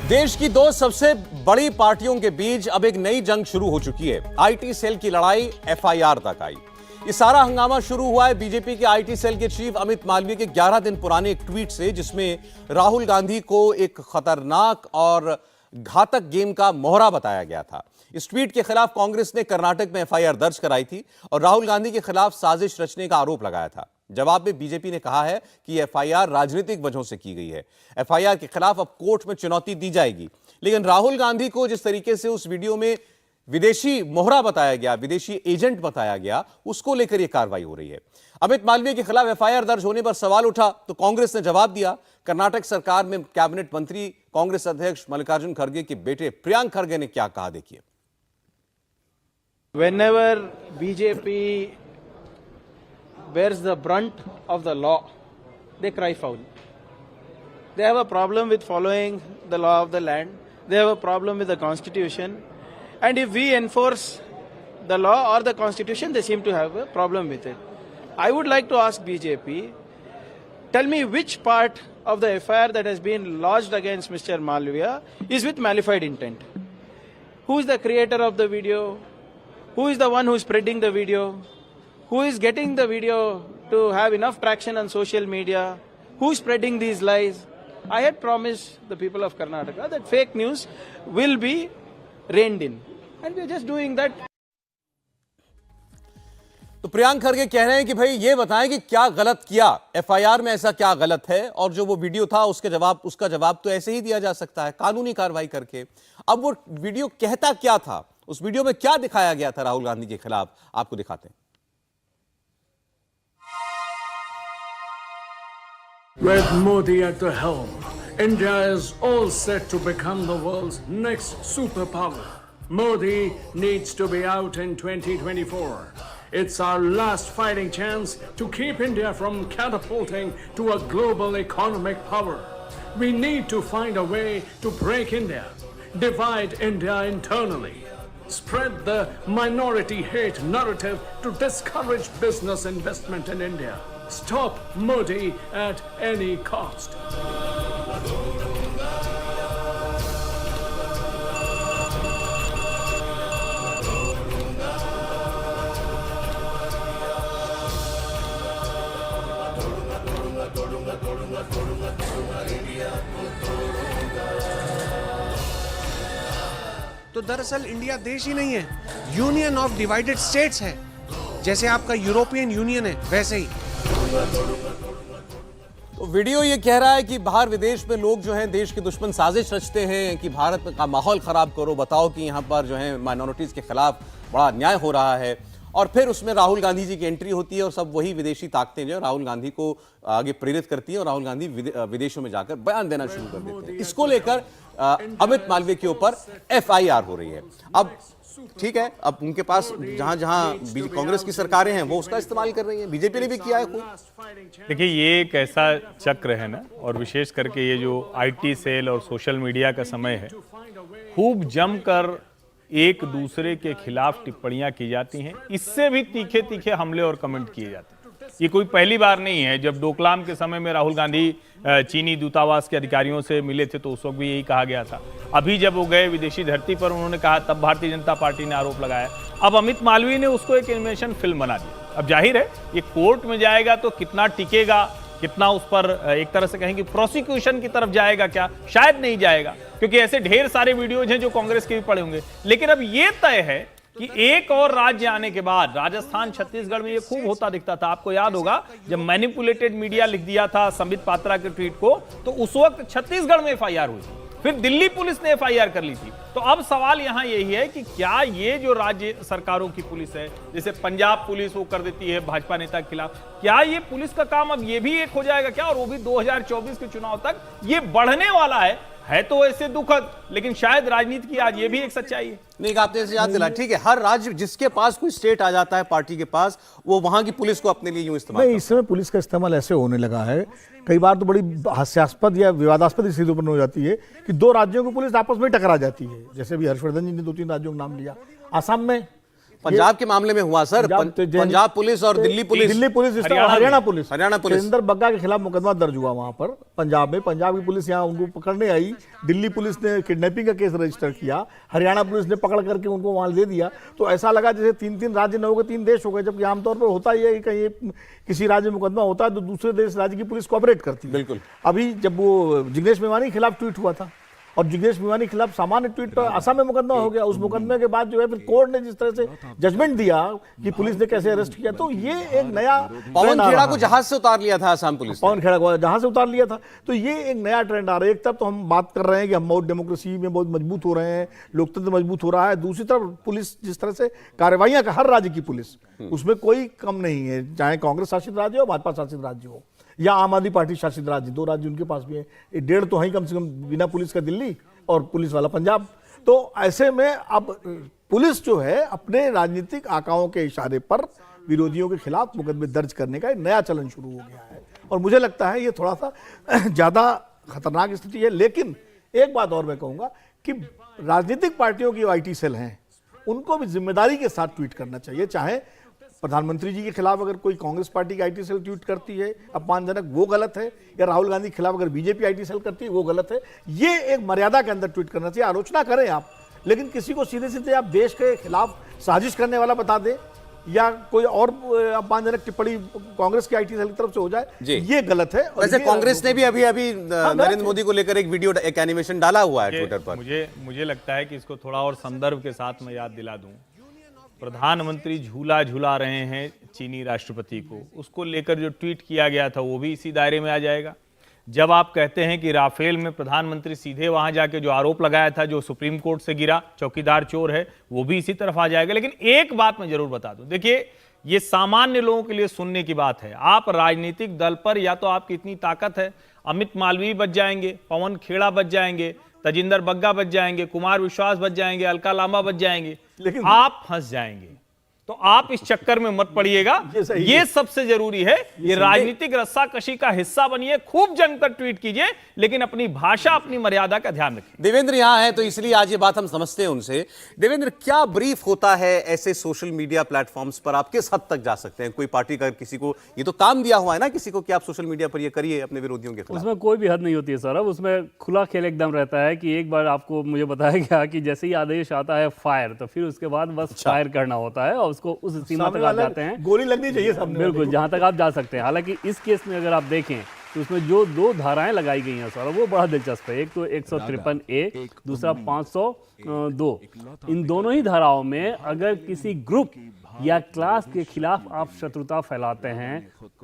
देश की दो सबसे बड़ी पार्टियों के बीच अब एक नई जंग शुरू हो चुकी है। आईटी सेल की लड़ाई एफआईआर तक आई। ये सारा हंगामा शुरू हुआ है बीजेपी के आईटी सेल के चीफ अमित मालवीय के 11 दिन पुराने एक ट्वीट से, जिसमें राहुल गांधी को एक खतरनाक और घातक गेम का मोहरा बताया गया था। इस ट्वीट के खिलाफ कांग्रेस ने कर्नाटक में एफआईआर दर्ज कराई थी और राहुल गांधी के खिलाफ साजिश रचने का आरोप लगाया था। जवाब में बीजेपी ने कहा है कि एफआईआर राजनीतिक वजहों से की गई है। एफआईआर के खिलाफ अब कोर्ट में चुनौती दी जाएगी। लेकिन राहुल गांधी को जिस तरीके से उस वीडियो में विदेशी मोहरा बताया गया, विदेशी एजेंट बताया गया, उसको लेकर यह कार्रवाई हो रही है। अमित मालवीय के खिलाफ एफआईआर दर्ज होने पर सवाल उठा तो कांग्रेस ने जवाब दिया। कर्नाटक सरकार में कैबिनेट मंत्री कांग्रेस अध्यक्ष मल्लिकार्जुन खड़गे के बेटे प्रियांक खड़गे ने क्या कहा, देखिए। Whenever BJP bears the brunt of the law, they cry foul. They have a problem with following the law of the land. They have a problem with the constitution. And if we enforce the law or the constitution, they seem to have a problem with it. I would like to ask BJP, tell me which part of the FIR that has been lodged against Mr. Malviya is with malified intent. Who is the creator of the video? Who is the one who is spreading the video? Who is getting the video to have enough traction on social media? Who is spreading these lies? I had promised the people of Karnataka that fake news will be reined in. And we are just doing that. तो प्रियांक खड़गे कह रहे हैं कि भाई ये बताएं कि क्या गलत किया, एफआईआर में ऐसा क्या गलत है, और जो वो वीडियो था उसका जवाब तो ऐसे ही दिया जा सकता है कानूनी कार्रवाई करके। अब वो वीडियो कहता क्या था, उस वीडियो में क्या दिखाया गया था राहुल गांधी के खिलाफ, आपको दिखाते हैं। With Modi at the helm, India is all set to become the world's next superpower. Modi needs to be out in 2024. It's our last fighting chance to keep India from catapulting to a global economic power. We need to find a way to break India, divide India internally, spread the minority hate narrative to discourage business investment in India. Stop Modi at any cost. तो दरअसल India देश ही नहीं है, union of divided states है। जैसे आपका European union है, वैसे ही। तो वीडियो ये कह रहा है कि बाहर विदेश में लोग जो हैं देश के दुश्मन साजिश रचते हैं कि भारत का माहौल खराब करो, बताओ कि यहाँ पर जो है माइनॉरिटीज के खिलाफ बड़ा अन्याय हो रहा है। और फिर उसमें राहुल गांधी जी की एंट्री होती है और सब वही विदेशी ताकतें जो राहुल गांधी को आगे प्रेरित करती हैं और राहुल गांधी विदेशों में जाकर बयान देना शुरू कर देते हैं। इसको लेकर अमित मालवीय के ऊपर एफआईआर हो रही है। अब ठीक है, अब उनके पास जहां जहां कांग्रेस की सरकारें हैं वो उसका इस्तेमाल कर रही हैं, बीजेपी ने भी किया है खूब। देखिए, ये एक ऐसा चक्र है ना, और विशेष करके ये जो आईटी सेल और सोशल मीडिया का समय है, खूब जमकर एक दूसरे के खिलाफ टिप्पणियां की जाती हैं। इससे भी तीखे तीखे हमले और कमेंट किए जाते हैं। ये कोई पहली बार नहीं है। जब डोकलाम के समय में राहुल गांधी चीनी दूतावास के अधिकारियों से मिले थे तो उस वक्त भी यही कहा गया था। अभी जब वो गए विदेशी धरती पर, उन्होंने कहा, तब भारतीय जनता पार्टी ने आरोप लगाया। अब अमित मालवीय ने उसको एक एनिमेशन फिल्म बना दी। अब जाहिर है ये कोर्ट में जाएगा तो कितना टिकेगा, कितना उस पर एक तरह से कहेंगे प्रोसिक्यूशन की तरफ जाएगा, क्या शायद नहीं जाएगा, क्योंकि ऐसे ढेर सारे वीडियोज हैं जो कांग्रेस के भी पड़े होंगे। लेकिन अब ये तय है कि एक और राज्य आने के बाद, राजस्थान छत्तीसगढ़ में ये खूब होता दिखता था। आपको याद होगा जब मैनिपुलेटेड मीडिया लिख दिया था संबित पात्रा के ट्वीट को, तो उस वक्त छत्तीसगढ़ में एफआईआर हुई, फिर दिल्ली पुलिस ने एफआईआर कर ली थी। तो अब सवाल यहां यही है कि क्या ये जो राज्य सरकारों की पुलिस है, जैसे पंजाब पुलिस वो कर देती है भाजपा नेता के खिलाफ, क्या ये पुलिस का काम अब ये भी एक हो जाएगा क्या, और वो भी 2024 के चुनाव तक ये बढ़ने वाला है तो ऐसे दुखद, लेकिन शायद राजनीति की आज ये भी एक सच्चाई है। नहीं, आपने ऐसे याद दिला, ठीक है, हर राज्य जिसके पास कोई स्टेट आ जाता है पार्टी के पास, वो वहां की पुलिस को अपने लिए यूं इस्तेमाल नहीं, इस समय पुलिस का इस्तेमाल ऐसे होने लगा है, कई बार तो बड़ी हास्यास्पद या विवादास्पद स्थिति उत्पन्न हो जाती है कि दो राज्यों की पुलिस आपस में टकरा जाती है। जैसे भी हर्षवर्धन जी ने 2-3 राज्यों का नाम लिया, आसाम में पंजाब के मामले में हुआ सर, पंजाब पुलिस और दिल्ली पुलिस, हरियाणा पुलिस, हरियाणा सुरेंद्र बग्गा के खिलाफ मुकदमा दर्ज हुआ वहां पर पंजाब में। पंजाब की पुलिस यहाँ उनको पकड़ने आई, दिल्ली पुलिस ने किडनैपिंग का केस रजिस्टर किया, हरियाणा पुलिस ने पकड़ करके उनको वहां दे दिया। तो ऐसा लगा जैसे 3-3 राज्य न हो गए 3 देश हो गए, जबकि आमतौर पर होता ही है कि कहीं किसी राज्य में मुकदमा होता है तो दूसरे देश राज्य की पुलिस कोऑपरेट करती है। बिल्कुल। अभी जब वो जिग्नेश मेवानी के खिलाफ ट्वीट हुआ था और जिग्नेश मेवानी के खिलाफ सामान्य ट्वीट पर असम में मुकदमा हो गया, उस मुकदमे के बाद जो है फिर कोर्ट ने जिस तरह से जजमेंट दिया कि पुलिस ने कैसे अरेस्ट किया, तो ये एक नया पवन खेड़ा को जहाज से उतार लिया था असम पुलिस, पवन खेड़ा को जहां से उतार लिया था। तो ये एक नया ट्रेंड आ रहा है। एक तरफ तो हम बात कर रहे हैं कि हम बहुत डेमोक्रेसी में बहुत मजबूत हो रहे हैं, लोकतंत्र मजबूत हो रहा है, दूसरी तरफ पुलिस जिस तरह से कार्रवाइयां कर, हर राज्य की पुलिस उसमें कोई कम नहीं है, चाहे कांग्रेस शासित राज्य हो, भाजपा शासित राज्य हो या आम आदमी पार्टी शासित राज्य, 2 राज्य उनके पास भी है, 1.5 तो है कम से कम बिना पुलिस का दिल्ली और पुलिस वाला पंजाब। तो ऐसे में अब पुलिस जो है अपने राजनीतिक आकाओं के इशारे पर विरोधियों के खिलाफ मुकदमे दर्ज करने का एक नया चलन शुरू हो गया है और मुझे लगता है ये थोड़ा सा ज्यादा खतरनाक स्थिति है। लेकिन एक बात और मैं कहूंगा कि राजनीतिक पार्टियों की आईटी सेल हैं, उनको भी जिम्मेदारी के साथ ट्वीट करना चाहिए। चाहे प्रधानमंत्री जी के खिलाफ अगर कोई कांग्रेस पार्टी की आईटी सेल ट्वीट करती है अपमानजनक, वो गलत है, या राहुल गांधी के खिलाफ अगर बीजेपी आईटी सेल करती है वो गलत है। ये एक मर्यादा के अंदर ट्वीट करना चाहिए। आलोचना करें आप, लेकिन किसी को सीधे सीधे आप देश के खिलाफ साजिश करने वाला बता दें या कोई और अपमानजनक टिप्पणी कांग्रेस की आईटी सेल की तरफ से हो जाए, ये गलत है। वैसे कांग्रेस ने भी अभी नरेंद्र मोदी को लेकर एक वीडियो, एक एनिमेशन डाला हुआ है ट्विटर पर। मुझे लगता है कि इसको थोड़ा और संदर्भ के साथ मैं याद दिला दूं। प्रधानमंत्री झूला झूला रहे हैं चीनी राष्ट्रपति को, उसको लेकर जो ट्वीट किया गया था वो भी इसी दायरे में आ जाएगा। जब आप कहते हैं कि राफेल में प्रधानमंत्री सीधे वहां जाके जो आरोप लगाया था, जो सुप्रीम कोर्ट से गिरा, चौकीदार चोर है, वो भी इसी तरफ आ जाएगा। लेकिन एक बात मैं जरूर बता दूं, देखिए ये सामान्य लोगों के लिए सुनने की बात है। आप राजनीतिक दल पर या तो आपकी इतनी ताकत है, अमित मालवीय बच जाएंगे, पवन खेड़ा बच जाएंगे, तजिंदर बग्गा बच जाएंगे, कुमार विश्वास बच जाएंगे, अलका लांबा बच जाएंगे, लेकिन आप फंस जाएंगे। तो आप इस चक्कर में मत पड़िएगा, ये सबसे जरूरी है। ये राजनीतिक रस्साकशी का हिस्सा बनिए, खूब जमकर ट्वीट कीजिए, लेकिन अपनी भाषा, अपनी मर्यादा का ध्यान रखिए। देवेंद्र यहाँ है तो इसलिए आज ये बात हम समझते हैं उनसे। देवेंद्र, क्या ब्रीफ होता है ऐसे सोशल मीडिया प्लेटफॉर्म्स पर? आप किस हद तक जा सकते हैं? कोई पार्टी का किसी को ये तो काम दिया हुआ है ना किसी को कि आप सोशल मीडिया पर ये करिए अपने विरोधियों के खिलाफ, उसमें कोई भी हद नहीं होती है सौरभ। उसमें खुला खेल एकदम रहता है कि एक बार आपको मुझे बताया गया कि जैसे ही आदेश आता है फायर, तो फिर उसके बाद बस फायर करना होता है और उसको उस सीमा तक आप जाते हैं, गोली लगनी चाहिए सामने, बिल्कुल जहां तक आप जा सकते हैं। हालांकि इस केस में अगर आप देखें तो उसमें जो 2 धाराएं लगाई गई हैं सौरभ, वो बड़ा दिलचस्प है। एक तो 153A, दूसरा 502। इन दोनों ही धाराओं में अगर किसी ग्रुप या क्लास के खिलाफ आप शत्रुता फैलाते हैं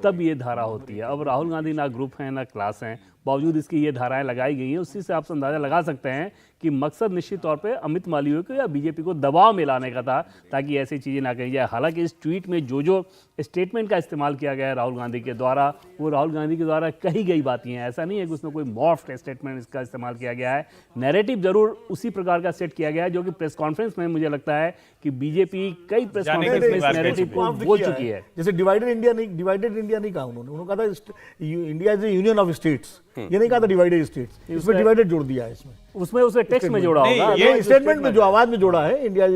तब ये धारा होती है। अब राहुल गांधी ना ग्रुप हैं ना क्लास हैं, बावजूद इसकी ये धाराएं लगाई गई हैं। उसी से आप अंदाजा लगा सकते हैं कि मकसद निश्चित तौर पे अमित मालवीय को या बीजेपी को दबाव में लाने का था ताकि ऐसी चीज़ें ना कही जाए। हालांकि इस ट्वीट में जो स्टेटमेंट का इस्तेमाल किया गया है राहुल गांधी के द्वारा, वो राहुल गांधी के द्वारा कही गई बातें हैं। ऐसा नहीं है कि उसमें कोई मॉर्फ्ड स्टेटमेंट इसका इस्तेमाल किया गया है। नैरेटिव जरूर उसी प्रकार का सेट किया गया है जो कि प्रेस कॉन्फ्रेंस में मुझे लगता है कि बीजेपी कई प्रेस कॉन्फ्रेंस में इस नैरेटिव को बोल चुकी है। जैसे डिवाइडेड इंडिया नहीं कहा उन्होंने कहा था India is A union of states, ये नहीं कहा था डिवाइडेड स्टेट्स, इसमें डिवाइडेड जोड़ दिया है। इसमें उसमें टेक्स्ट में जोड़ा होगा, ये स्टेटमेंट में जो आवाज में जोड़ा है इंडिया,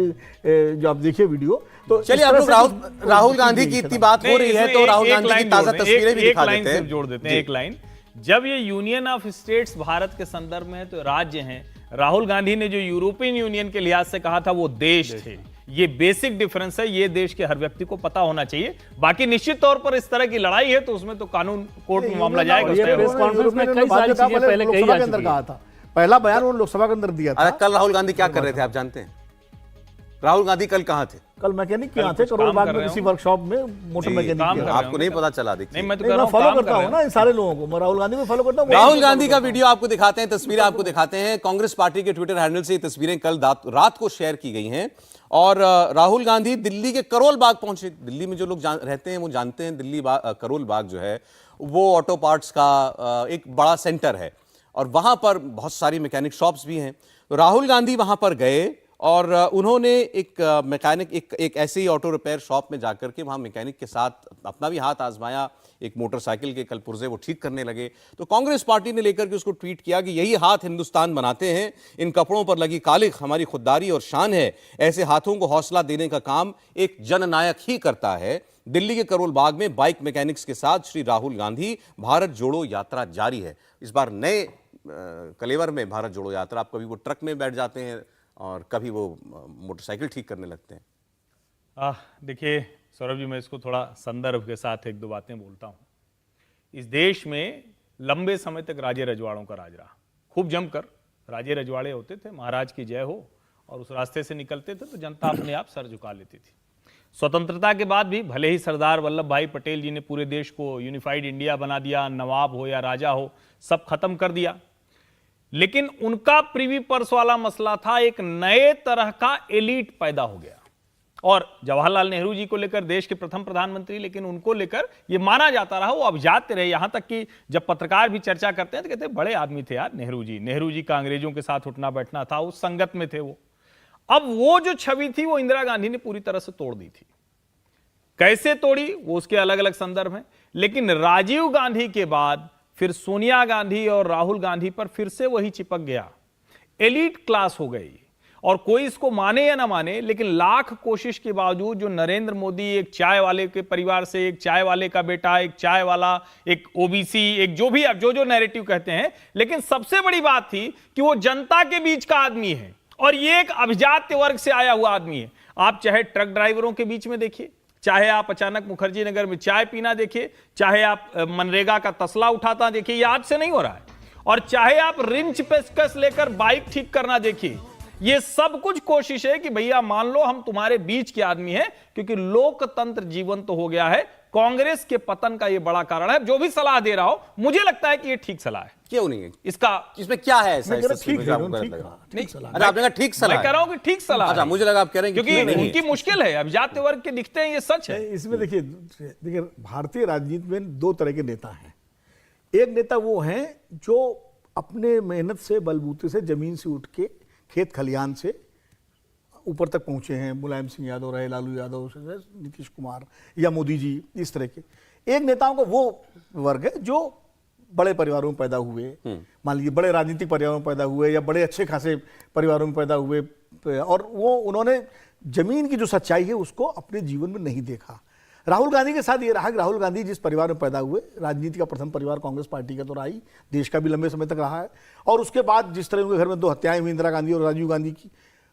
जो आप देखिए वीडियो। तो चलिए आप लोग राहुल गांधी की इतनी बात हो रही है तो राहुल गांधी की ताजा तस्वीरें भी दिखा देते हैं। जोड़ देते हैं एक लाइन। जब ये यूनियन ऑफ स्टेट्स भारत के संदर्भ में है तो राज्य हैं। राहुल गांधी ने जो यूरोपियन यूनियन के लिहाज से कहा था वो देश थे। ये बेसिक डिफरेंस है, ये देश के हर व्यक्ति को पता होना चाहिए। बाकी निश्चित तौर पर इस तरह की लड़ाई है तो उसमें तो कानून कोर्ट में मामला जाएगा। प्रेस कॉन्फ्रेंस में कई सारी चीजें पहले कही जा चुकी हैं। पहला बयान उन्होंने लोकसभा के अंदर दिया था। कल राहुल गांधी क्या कर रहे थे आप जानते हैं? राहुल गांधी कल कहां थे? कल मैकेनिक के यहाँ थे, करोल बाग में किसी वर्कशॉप में मोटर मैकेनिक। आपको नहीं पता चला? देखिए मैं तो फॉलो करता हूँ ना इन सारे लोगों को, मैं राहुल गांधी को फॉलो करता हूँ। राहुल गांधी का वीडियो आपको दिखाते हैं, तस्वीरें आपको दिखाते हैं। कांग्रेस पार्टी के ट्विटर हैंडल से ये तस्वीरें कल रात को शेयर की गई हैं और राहुल गांधी दिल्ली के करोल बाग पहुंचे। दिल्ली में जो लोग रहते हैं वो जानते हैं, दिल्ली करोल बाग जो है वो ऑटो पार्ट्स का एक बड़ा सेंटर है और वहां पर बहुत सारी मैकेनिक शॉप्स भी हैं। तो राहुल गांधी वहां पर गए और उन्होंने एक मैकेनिक एक ऐसे ही ऑटो रिपेयर शॉप में जाकर के वहां मैकेनिक के साथ अपना भी हाथ आजमाया, एक मोटरसाइकिल के कल पुर्जे वो ठीक करने लगे, तो कांग्रेस पार्टी ने लेकर के उसको ट्वीट किया कि यही हाथ हिंदुस्तान बनाते हैं, इन कपड़ों पर लगी कालिख हमारी खुददारी और शान है, ऐसे हाथों को हौसला देने का काम एक जननायक ही करता है। दिल्ली के करोल बाग में बाइक मैकेनिक्स के साथ श्री राहुल गांधी भारत जोड़ो यात्रा जारी है। इस बार नए कलेवर में भारत जोड़ो यात्रा, आप कभी वो ट्रक में बैठ जाते हैं और कभी वो मोटरसाइकिल ठीक करने लगते हैं। देखिए सौरभ जी, मैं इसको थोड़ा संदर्भ के साथ एक दो बातें बोलता हूँ। इस देश में लंबे समय तक राजे रजवाड़ों का राज रहा, खूब जमकर राजे रजवाड़े होते थे, महाराज की जय हो, और उस रास्ते से निकलते थे तो जनता अपने आप सर झुका लेती थी। स्वतंत्रता के बाद भी भले ही सरदार वल्लभ भाई पटेल जी ने पूरे देश को यूनिफाइड इंडिया बना दिया, नवाब हो या राजा हो सब खत्म कर दिया, लेकिन उनका प्रिवी पर्स वाला मसला था, एक नए तरह का एलीट पैदा हो गया। और जवाहरलाल नेहरू जी को लेकर देश के प्रथम प्रधानमंत्री, लेकिन उनको लेकर यह माना जाता रहा, वो अभिजात रहे। यहां तक कि जब पत्रकार भी चर्चा करते हैं तो कहते हैं बड़े आदमी थे यार नेहरू जी का अंग्रेजों के साथ उठना बैठना था, उस संगत में थे वो। अब वो जो छवि थी वो इंदिरा गांधी ने पूरी तरह से तोड़ दी थी। कैसे तोड़ी वो उसके अलग अलग संदर्भ हैं, लेकिन राजीव गांधी के बाद फिर सोनिया गांधी और राहुल गांधी पर फिर से वही चिपक गया, एलीट क्लास हो गई। और कोई इसको माने या ना माने, लेकिन लाख कोशिश के बावजूद जो नरेंद्र मोदी एक चाय वाले के परिवार से, एक चाय वाले का बेटा, एक चाय वाला, एक ओबीसी, एक जो भी आप जो नैरेटिव कहते हैं, लेकिन सबसे बड़ी बात थी कि वो जनता के बीच का आदमी है और ये एक अभिजात वर्ग से आया हुआ आदमी है। आप चाहे ट्रक ड्राइवरों के बीच में देखिए, चाहे आप अचानक मुखर्जी नगर में चाय पीना देखिए, चाहे आप मनरेगा का तसला उठाता देखिए, ये आज से नहीं हो रहा है, और चाहे आप रिंच पेचकस लेकर बाइक ठीक करना देखिए, ये सब कुछ कोशिश है कि भैया मान लो हम तुम्हारे बीच के आदमी हैं, क्योंकि लोकतंत्र जीवंत तो हो गया है। कांग्रेस के पतन का ये बड़ा कारण है। जो भी सलाह दे रहा हो, मुझे लगता है कि ये ठीक सलाह है। क्यों नहीं है इसमें क्या है ऐसा? ठीक है, अच्छा, आपने कहा ठीक सलाह, मैं कह रहा हूं कि ठीक सलाह। अच्छा, मुझे लगा आप कह रहे हैं क्योंकि उनकी मुश्किल है, अब जाति वर्ग के दिखते हैं, ये सच है। इसमें देखिए भारतीय राजनीति में दो तरह के नेता हैं। एक नेता वो हैं जो अपने मेहनत से, बलबूते से, जमीन से उठ के, खेत खलियान से ऊपर तक पहुंचे हैं। मुलायम सिंह यादव रहे, लालू यादव, नीतीश कुमार या मोदी जी, इस तरह के। एक नेताओं का वो वर्ग है जो बड़े परिवारों में पैदा हुए, मान लीजिए बड़े राजनीतिक परिवारों में पैदा हुए या बड़े अच्छे खासे परिवारों में पैदा हुए, और वो उन्होंने जमीन की जो सच्चाई है उसको अपने जीवन में नहीं देखा। राहुल गांधी के साथ ये रहा कि राहुल गांधी जिस परिवार में पैदा हुए, राजनीति का प्रथम परिवार कांग्रेस पार्टी का तो रहा ही, देश का भी लंबे समय तक रहा है, और उसके बाद जिस तरह उनके घर में दो हत्याएं हुई, इंदिरा गांधी और राजीव गांधी की,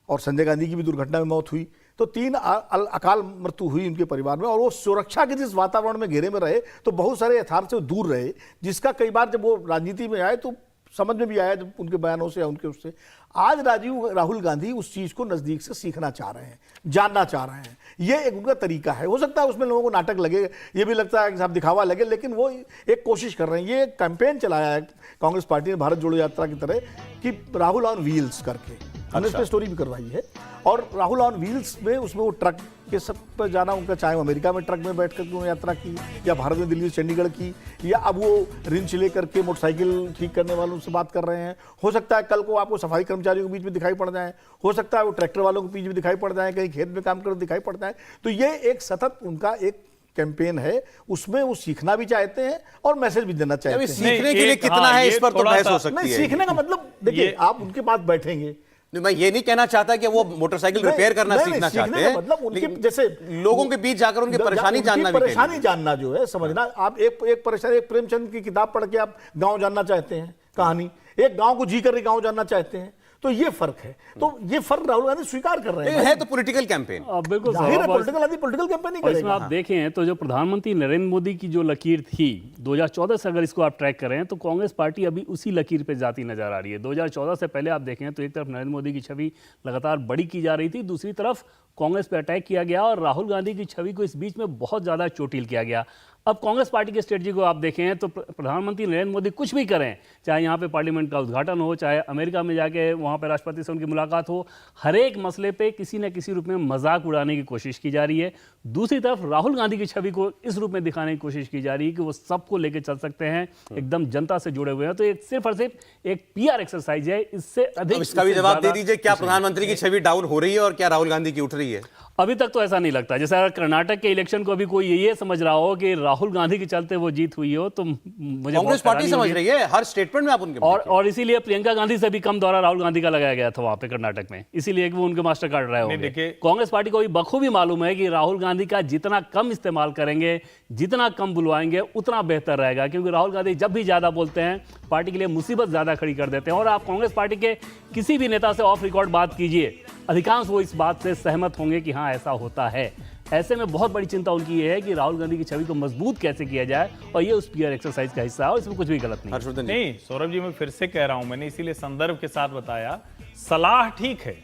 और संजय गांधी की भी दुर्घटना में मौत हुई, तो 3 अकाल मृत्यु हुई उनके परिवार में। और वो सुरक्षा के जिस वातावरण में घेरे में रहे, तो बहुत सारे यथार्थ से दूर रहे, जिसका कई बार जब वो राजनीति में आए तो समझ में भी आया, जब उनके बयानों से या उनके उससे। आज राहुल गांधी उस चीज को नजदीक से सीखना चाह रहे हैं, जानना चाह रहे हैं। ये एक उनका तरीका है। हो सकता है उसमें लोगों को नाटक लगे, ये भी लगता है कि साहब दिखावा लगे, लेकिन वो एक कोशिश कर रहे हैं। ये कैंपेन चलाया है कांग्रेस पार्टी ने भारत जोड़ो यात्रा की तरह, कि राहुल ऑन व्हील्स करके हमने इस पर स्टोरी भी करवाई है। और राहुल ऑन व्हील्स में उसमें वो ट्रक के सब पर जाना उनका, चाहे अमेरिका में ट्रक में बैठ कर उन्होंने यात्रा की, या भारत में दिल्ली से चंडीगढ़ की, या अब वो रिंच लेकर के मोटरसाइकिल ठीक करने वालों से बात कर रहे हैं। हो सकता है कल को आपको सफाई कर्मचारियों के बीच में दिखाई पड़ जाए, हो सकता है वो ट्रैक्टर वालों के बीच में दिखाई पड़ जाए, कहीं खेत में काम करते दिखाई पड़ता है। तो ये एक सतत उनका एक कैंपेन है, उसमें वो सीखना भी चाहते हैं और मैसेज भी देना चाहते हैं। सीखने के लिए कितना है इस पर तो बहस हो सकती है। सीखने का मतलब देखिए, आप उनके पास बैठेंगे, मैं ये नहीं कहना चाहता कि वो मोटरसाइकिल रिपेयर करना सीखना चाहते हैं, मतलब उनके जैसे लोगों के बीच जाकर उनकी परेशानी जानना, परेशानी जानना जो है समझना। आप एक परेशानी, एक प्रेमचंद की किताब पढ़ के आप गांव जानना चाहते हैं, कहानी, एक गांव को जी कर गांव जानना चाहते हैं, तो ये फर्क है। तो ये फर्क राहुल गांधी स्वीकार कर रहे हैं। है तो पॉलिटिकल कैंपेन, बिल्कुल पॉलिटिकल कैंपेन ही करेगा। इसमें आप देखें तो जो प्रधानमंत्री नरेंद्र मोदी की जो लकीर थी 2014 से, अगर इसको आप ट्रैक करें तो कांग्रेस पार्टी अभी उसी लकीर पे जाती नजर आ रही है। 2014 से पहले आप देखें तो एक तरफ नरेंद्र मोदी की छवि लगातार बड़ी की जा रही थी, दूसरी तरफ कांग्रेस पे अटैक किया गया और राहुल गांधी की छवि को इस बीच में बहुत ज़्यादा चोटिल किया गया। अब कांग्रेस पार्टी की स्ट्रेटजी को आप देखें तो प्रधानमंत्री नरेंद्र मोदी कुछ भी करें, चाहे यहाँ पे पार्लियामेंट का उद्घाटन हो, चाहे अमेरिका में जाके वहाँ पे राष्ट्रपति से उनकी मुलाकात हो, हर एक मसले पे किसी न किसी रूप में मजाक उड़ाने की कोशिश की जा रही है। दूसरी तरफ राहुल गांधी की छवि को इस रूप में दिखाने की कोशिश की जा रही है कि वो सबको लेकर चल सकते हैं, एकदम जनता से जुड़े हुए हैं। तो सिर्फ और सिर्फ एक PR एक्सरसाइज है, इससे अधिक। इसका भी जवाब दे दीजिए, क्या प्रधानमंत्री की छवि डाउन हो रही है और क्या राहुल गांधी की उठ रही है? अभी तक तो ऐसा नहीं लगता। जैसे अगर कर्नाटक के इलेक्शन को अभी कोई ये समझ रहा हो कि राहुल गांधी के चलते वो जीत हुई हो तो मुझे कांग्रेस बहुत पार्टी हैरानी समझ होगी। रही है, हर स्टेटमेंट में आप उनके और इसीलिए प्रियंका गांधी से भी कम दौरा राहुल गांधी का लगाया गया था वहां पे कर्नाटक में, इसीलिए कि वो उनके मास्टर कार्ड रहे होंगे। देखिए, कांग्रेस पार्टी को भी बखूबी मालूम है कि राहुल गांधी का जितना कम इस्तेमाल करेंगे, जितना कम बुलवाएंगे, उतना बेहतर रहेगा, क्योंकि राहुल गांधी जब भी ज्यादा बोलते हैं पार्टी के लिए मुसीबत ज्यादा खड़ी कर देते हैं। और आप कांग्रेस पार्टी के किसी भी नेता से ऑफ रिकॉर्ड बात कीजिए, अधिकांश वो इस बात से सहमत होंगे कि हाँ ऐसा होता है। ऐसे में बहुत बड़ी चिंता उनकी ये है कि राहुल गांधी की छवि को मजबूत कैसे किया जाए, और ये उस पीआर एक्सरसाइज का हिस्सा है और इसमें कुछ भी गलत नहीं। हर्षवर्धन जी, नहीं सौरभ जी, मैं फिर से कह रहा हूं, मैंने इसीलिए संदर्भ के साथ बताया, सलाह ठीक है,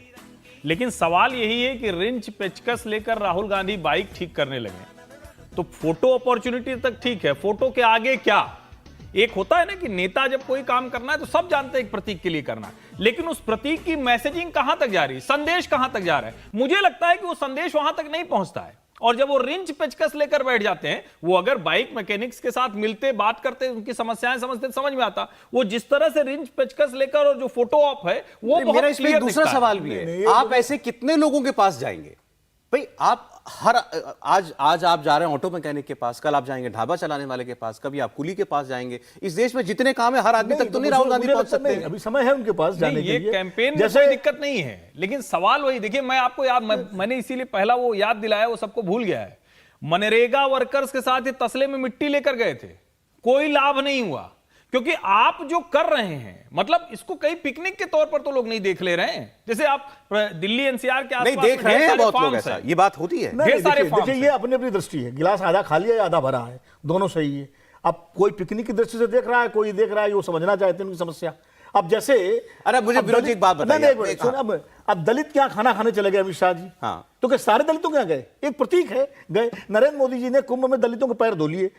लेकिन सवाल यही है कि रिंच पेचकस लेकर राहुल गांधी बाइक ठीक करने लगे तो फोटो अपॉर्चुनिटी तक ठीक है, फोटो के आगे क्या? एक होता है ना कि नेता जब कोई काम करना है तो सब जानते हैं एक प्रतीक के लिए करना है, लेकिन उस प्रतीक की मैसेजिंग कहां तक जा रही है, संदेश कहां तक जा रहा है? मुझे लगता है कि वो संदेश वहां तक नहीं पहुंचता है। और जब वो रिंच पेचकस लेकर बैठ जाते हैं, वो अगर बाइक मैकेनिक्स के साथ मिलते, बात करते, उनकी समस्याएं समझते, समझ में आता। वो जिस तरह से रिंच पेचकस लेकर और जो फोटो ऑप है वो बहुत मेरा इसमें क्लियर दूसरा दिखता है। सवाल भी है, आप ऐसे कितने लोगों के पास जाएंगे भाई? आप आज आप जा रहे हैं ऑटो मैकेनिक के पास, कल आप जाएंगे ढाबा चलाने वाले के पास, कभी आप कुली के पास जाएंगे। इस देश में जितने काम है हर आदमी तक तो नहीं राहुल गांधी पहुंच सकते हैं। अभी समय है उनके पास जाने नहीं, के ये लिए। कैंपेन में जैसे कोई दिक्कत नहीं है, लेकिन सवाल वही, देखिए मैं आपको याद, मैंने इसीलिए पहला वो याद दिलाया, वो सबको भूल गया है। मनरेगा वर्कर्स के साथ ये तसले में मिट्टी लेकर गए थे, कोई लाभ नहीं हुआ, क्योंकि आप जो कर रहे हैं, मतलब इसको कई पिकनिक के तौर पर तो लोग नहीं देख ले रहे हैं। जैसे आप दिल्ली एनसीआर के नहीं आसपास देख रहे हैं बहुत लोग, farms ऐसा हैं। ये बात होती है। ढेर सारे देखिए farms ये अपनी अपनी दृष्टि है, गिलास आधा खाली है या आधा भरा है, दोनों सही है। अब कोई पिकनिक की दृष्टि से देख रहा है, कोई देख रहा है वो समझना चाहते हैं उनकी समस्या। अब जैसे अरे मुझे अब विरोध जी एक बात नहीं, बताइए, नहीं, एक मिनट, सुन, अब दलित क्या खाना खाने चले गए अमित शाह जी, हाँ। तो क्या सारे दलितों क्या गए? एक प्रतीक है, गए। नरेंद्र मोदी जी ने कुंभ में दलितों के पैर धो लिए,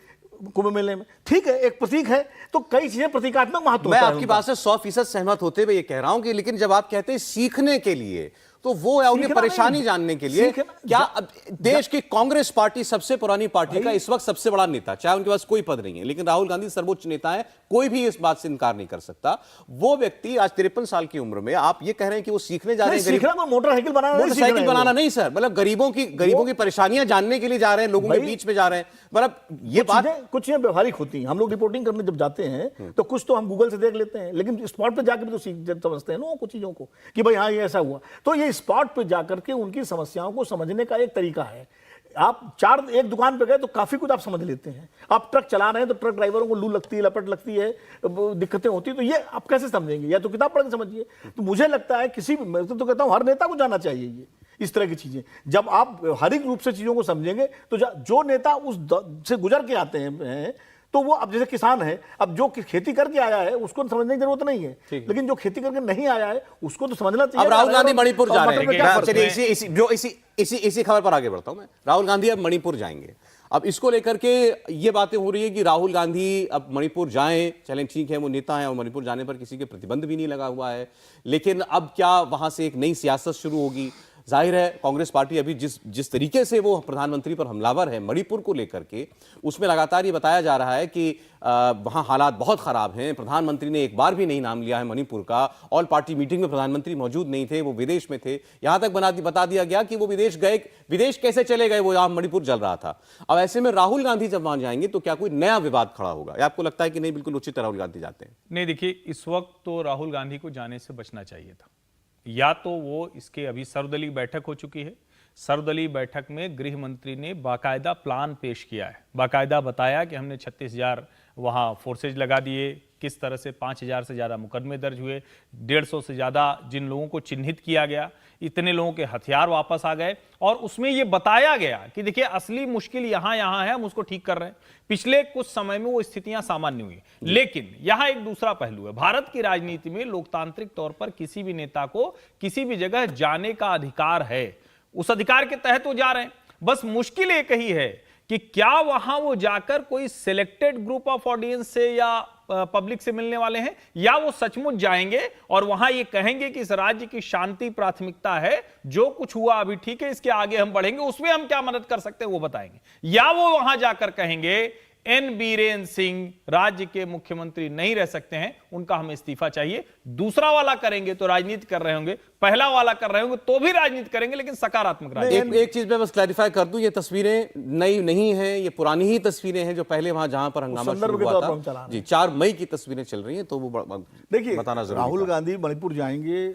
कुंभ मेले में, ठीक है, एक प्रतीक है। तो कई चीजें प्रतीकात्मक महत्व मैं होता है आपकी उनका। बात से 100% सहमत होते हुए ये कह रहा हूं कि लेकिन जब आप कहते हैं सीखने के लिए, तो वो है उनकी सीखना परेशानी नहीं, जानने के लिए। सीखना- क्या अब देश की कांग्रेस पार्टी सबसे पुरानी पार्टी का इस वक्त सबसे बड़ा नेता, चाहे उनके पास कोई पद नहीं है, लेकिन राहुल गांधी सर्वोच्च नेता है, कोई भी इस बात से इनकार नहीं कर सकता। वो व्यक्ति आज 53 साल की उम्र में, आप ये कह रहे हैं कि वो सीखने जा रहे हैं, सीखना कोई मोटरसाइकिल बनाना नहीं सीख रहे मोटरसाइकिल हैं बनाना वो। नहीं सर, मतलब गरीबों की परेशानियां जानने के लिए जा रहे हैं, लोगों के भाई, बीच में जा रहे हैं। मतलब ये बात कुछ चीजें व्यवहारिक होती हैं। हम लोग रिपोर्टिंग करने जब जाते हैं तो कुछ तो हम गूगल से देख लेते हैं, लेकिन स्पॉट पे जाकर भी तो समझते हैं ना कुछ चीजों को कि भाई हाँ ये ऐसा हुआ। तो ये स्पॉट पे जाकर के उनकी समस्याओं को समझने का एक तरीका है। आप एक दुकान पे गए तो काफी कुछ आप समझ लेते हैं। आप ट्रक चला रहे हैं तो ट्रक ड्राइवरों को लू लगती है, लपट लगती है, दिक्कतें होती है, तो ये आप कैसे समझेंगे? या तो किताब पढ़ के समझिए। तो मुझे लगता है किसी भी, मैं तो कहता हूं हर नेता को जानना चाहिए ये इस तरह की चीजें। जब आप हरिक रूप से चीजों को समझेंगे तो जो नेता उस से गुजर के आते हैं, तो वो अब जैसे किसान है, अब जो खेती करके आया है उसको समझने की जरूरत नहीं है, लेकिन जो खेती करके नहीं आया है उसको तो समझना चाहिए। अब राहुल गांधी मणिपुर जा रहे हैं, चलिए देखिए, इसी खबर पर आगे बढ़ता हूं मैं। राहुल गांधी अब मणिपुर जाएंगे, अब इसको लेकर के ये बातें हो रही है कि राहुल गांधी अब मणिपुर जाएं, चलें ठीक है वो नेता है और मणिपुर जाने पर किसी के प्रतिबंध भी नहीं लगा हुआ है, लेकिन अब क्या वहां से एक नई सियासत शुरू होगी? जाहिर है कांग्रेस पार्टी अभी जिस तरीके से वो प्रधानमंत्री पर हमलावर है मणिपुर को लेकर के, उसमें लगातार ये बताया जा रहा है कि वहां हालात बहुत खराब हैं। प्रधानमंत्री ने एक बार भी नहीं नाम लिया है मणिपुर का, ऑल पार्टी मीटिंग में प्रधानमंत्री मौजूद नहीं थे, वो विदेश में थे। यहां तक बता दिया गया कि वो विदेश कैसे चले गए, वो यहां मणिपुर जल रहा था। अब ऐसे में राहुल गांधी जब वहां जाएंगे तो क्या कोई नया विवाद खड़ा होगा, या आपको लगता है कि नहीं बिल्कुल उचित राहुल गांधी जाते हैं? नहीं, देखिए इस वक्त तो राहुल गांधी को जाने से बचना चाहिए था। या तो वो इसके अभी सर्वदलीय बैठक हो चुकी है, सर्वदलीय बैठक में गृह मंत्री ने बाकायदा प्लान पेश किया है, बाकायदा बताया कि हमने 36,000 वहाँ फोर्सेज लगा दिए, किस तरह से 5,000 से ज़्यादा मुकदमे दर्ज हुए, 150 से ज़्यादा जिन लोगों को चिन्हित किया गया, इतने लोगों के हथियार वापस आ गए। और उसमें यह बताया गया कि देखिए असली मुश्किल यहां है, हम उसको ठीक कर रहे हैं। पिछले कुछ समय में वो स्थितियां सामान्य हुई, लेकिन यहां एक दूसरा पहलू है। भारत की राजनीति में लोकतांत्रिक तौर पर किसी भी नेता को किसी भी जगह जाने का अधिकार है, उस अधिकार के तहत वो जा रहे हैं। बस मुश्किल एक ही है कि क्या वहां वो जाकर कोई सिलेक्टेड ग्रुप ऑफ ऑडियंस से या पब्लिक से मिलने वाले हैं, या वो सचमुच जाएंगे और वहां ये कहेंगे कि इस राज्य की शांति प्राथमिकता है, जो कुछ हुआ अभी ठीक है, इसके आगे हम बढ़ेंगे, उसमें हम क्या मदद कर सकते हैं वो बताएंगे। या वो वहां जाकर कहेंगे एन बीरेन सिंह राज्य के मुख्यमंत्री नहीं रह सकते हैं, उनका हमें इस्तीफा चाहिए। दूसरा वाला करेंगे तो राजनीति कर रहे होंगे, पहला वाला कर रहे होंगे तो भी राजनीति करेंगे, लेकिन सकारात्मक राजनीति। एक चीज मैं बस क्लैरिफाई कर दूं, ये तस्वीरें नई नहीं हैं, ये पुरानी ही तस्वीरें हैं जो पहले वहां जहां पर हंगामा शुरू हुआ था जी, 4 मई की तस्वीरें चल रही हैं, तो वो देखिए बताना जरूरी राहुल था। गांधी मणिपुर जाएंगे,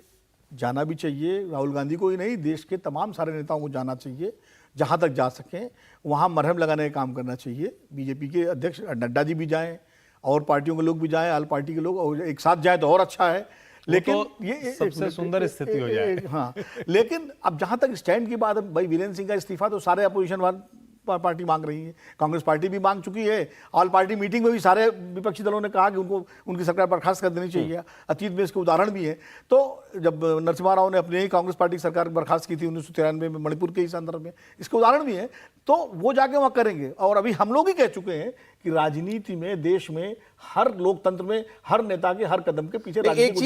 जाना भी चाहिए। राहुल गांधी को ही नहीं, देश के तमाम सारे नेताओं को जाना चाहिए, जहां तक जा सकें वहां मरहम लगाने का काम करना चाहिए। बीजेपी के अध्यक्ष नड्डा जी भी जाएं और पार्टियों के लोग भी जाएं, ऑल पार्टी के लोग, और एक साथ जाए तो और अच्छा है। लेकिन तो ये सबसे सुंदर स्थिति हो जाए। हाँ, लेकिन अब जहां तक स्टैंड की बात है, भाई वीरेंद्र सिंह का इस्तीफा तो सारे अपोजिशन पार्टी मांग रही है, कांग्रेस पार्टी भी मांग चुकी है। ऑल पार्टी मीटिंग में भी सारे विपक्षी दलों ने कहा कि उनको उनकी सरकार बर्खास्त कर देनी चाहिए। अतीत में इसके उदाहरण भी है। तो जब नरसिम्हा राव ने अपनी ही कांग्रेस पार्टी की सरकार बर्खास्त की थी 1993 में मणिपुर के ही संदर्भ में, इसके उदाहरण भी है। तो वो जाके वहां करेंगे। और अभी हम लोग ही कह चुके हैं कि राजनीति में, देश में, हर लोकतंत्र में, हर नेता के हर कदम के पीछे एक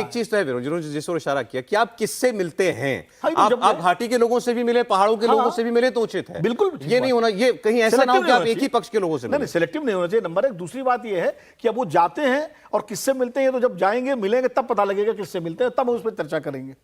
चीज तो है विरोध, जिन्होंने जिस ओर इशारा किया कि आप किससे मिलते हैं। हाँ, आप घाटी के लोगों से भी मिले, पहाड़ों के लोगों से भी मिले तो उचित है। बिल्कुल, ये नहीं होना, ये कहीं ऐसा ना हो कि आप एक ही पक्ष के लोगों से मिले। नहीं, सिलेक्टिव नहीं होना चाहिए, नंबर 1। दूसरी बात यह है कि अब वो जाते हैं और किससे मिलते हैं, तो जब जाएंगे मिलेंगे तब पता लगेगा किससे मिलते हैं, तब हम उस पर चर्चा करेंगे,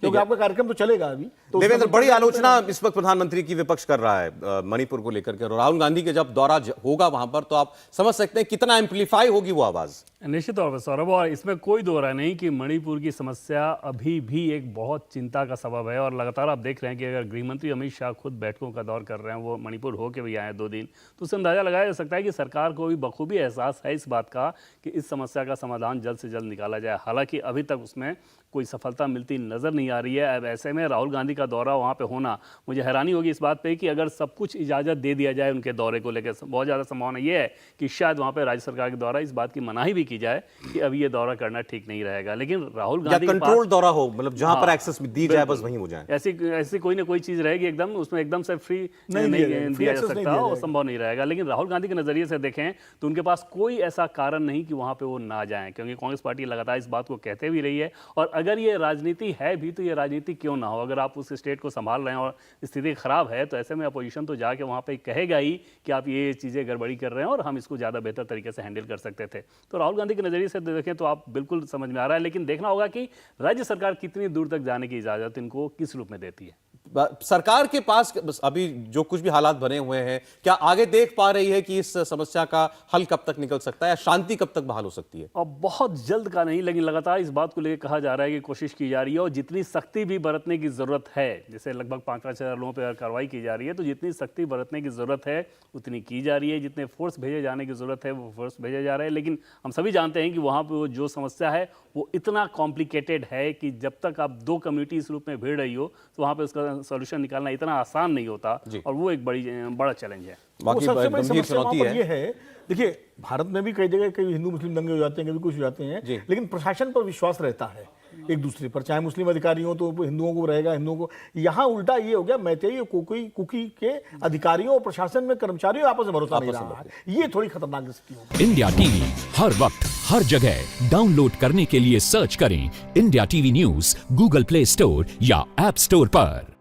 क्योंकि आपका कार्यक्रम तो चलेगा अभी। तो देवेंद्र, बड़ी आलोचना इस वक्त प्रधानमंत्री की विपक्ष कर रहा है मणिपुर को लेकर के, और राहुल गांधी के जब दौरा होगा वहां पर तो आप समझ सकते हैं कितना एम्पलीफाई होगी वो आवाज। निश्चित तौर पर सौरभ, और इसमें कोई दो राय नहीं कि मणिपुर की समस्या अभी भी एक बहुत चिंता का सबब है। और लगातार आप देख रहे हैं कि अगर गृहमंत्री अमित शाह खुद बैठकों का दौर कर रहे हैं, वो मणिपुर होके भी आए 2 दिन, तो उससे अंदाजा लगाया जा सकता है कि सरकार को भी बखूबी एहसास है इस बात का कि इस समस्या का समाधान जल्द से जल्द निकाला जाए। हालांकि अभी तक उसमें कोई सफलता मिलती नजर नहीं आ रही है। अब ऐसे में राहुल गांधी का दौरा वहाँ पे होना, मुझे हैरानी होगी इस बात पे कि अगर सब कुछ इजाज़त दे दिया जाए उनके दौरे को लेकर, बहुत ज़्यादा संभावना ये है कि शायद वहाँ पे राज्य सरकार के द्वारा इस बात की मनाही भी की जाए कि अभी ये दौरा करना ठीक नहीं रहेगा। लेकिन राहुल गांधी कंट्रोल दौरा हो, मतलब जहां पर एक्सेस दी जाए बस वहीं हो जाए। ऐसी कोई ना कोई चीज़ रहेगी एकदम, उसमें एकदम से फ्री नहीं दिया जा सकता, और संभव नहीं रहेगा। लेकिन राहुल गांधी के नज़रिए से देखें तो उनके पास कोई ऐसा कारण नहीं कि वहाँ पर वो ना जाएं, क्योंकि कांग्रेस पार्टी लगातार इस बात को कहते भी रही है। और अगर ये राजनीति है भी तो ये राजनीति क्यों ना हो, अगर आप उस स्टेट को संभाल रहे हैं और स्थिति खराब है, तो ऐसे में अपोजिशन तो जाके वहाँ पे कहेगा ही कि आप ये चीज़ें गड़बड़ी कर रहे हैं और हम इसको ज़्यादा बेहतर तरीके से हैंडल कर सकते थे। तो राहुल गांधी के नज़रिए से देखें तो आप बिल्कुल समझ में आ रहा है, लेकिन देखना होगा कि राज्य सरकार कितनी दूर तक जाने की इजाज़त इनको किस रूप में देती है। सरकार के पास अभी जो कुछ भी हालात बने हुए हैं, क्या आगे देख पा रही है कि इस समस्या का हल कब तक निकल सकता है या शांति कब तक बहाल हो सकती है? और बहुत जल्द का नहीं, लेकिन लगातार इस बात को लेकर कहा जा रहा है कि कोशिश की जा रही है और जितनी सख्ती भी बरतने की जरूरत है, जैसे लगभग 5-5 हजार लोगों पर कार्रवाई की जा रही है, तो जितनी सख्ती बरतने की जरूरत है उतनी की जा रही है। जितने फोर्स भेजे जाने की जरूरत है वो फोर्स भेजे जा रहे हैं। लेकिन हम सभी जानते हैं कि वहाँ पर जो समस्या है वो इतना कॉम्प्लिकेटेड है कि जब तक आप 2 कम्युनिटी इस रूप में भिड़ रही हो तो वहाँ पर उसका सोल्यूशन निकालना इतना आसान नहीं होता, और वो एक बड़ा चैलेंज है। बाकी सबसे बड़ी गंभीर समस्या चुनौती वहाँ पर ये है, देखिए भारत में भी कई जगह कई हिंदू मुस्लिम दंगे हो जाते हैं, कभी कुछ हो जाते हैं, लेकिन प्रशासन पर विश्वास रहता है एक दूसरे पर, चाहे मुस्लिम अधिकारी हो तो हिंदुओं को रहेगा, हिंदुओं को। यहाँ उल्टा ये हो गया, मैतेई और कुकी के अधिकारियों और प्रशासन में कर्मचारियों आपस में भरोसा नहीं रहा है। ये थोड़ी खतरनाक स्थिति होगी। इंडिया टीवी हर वक्त हर जगह डाउनलोड करने के लिए सर्च करें India TV news Google play store या ऐप स्टोर पर।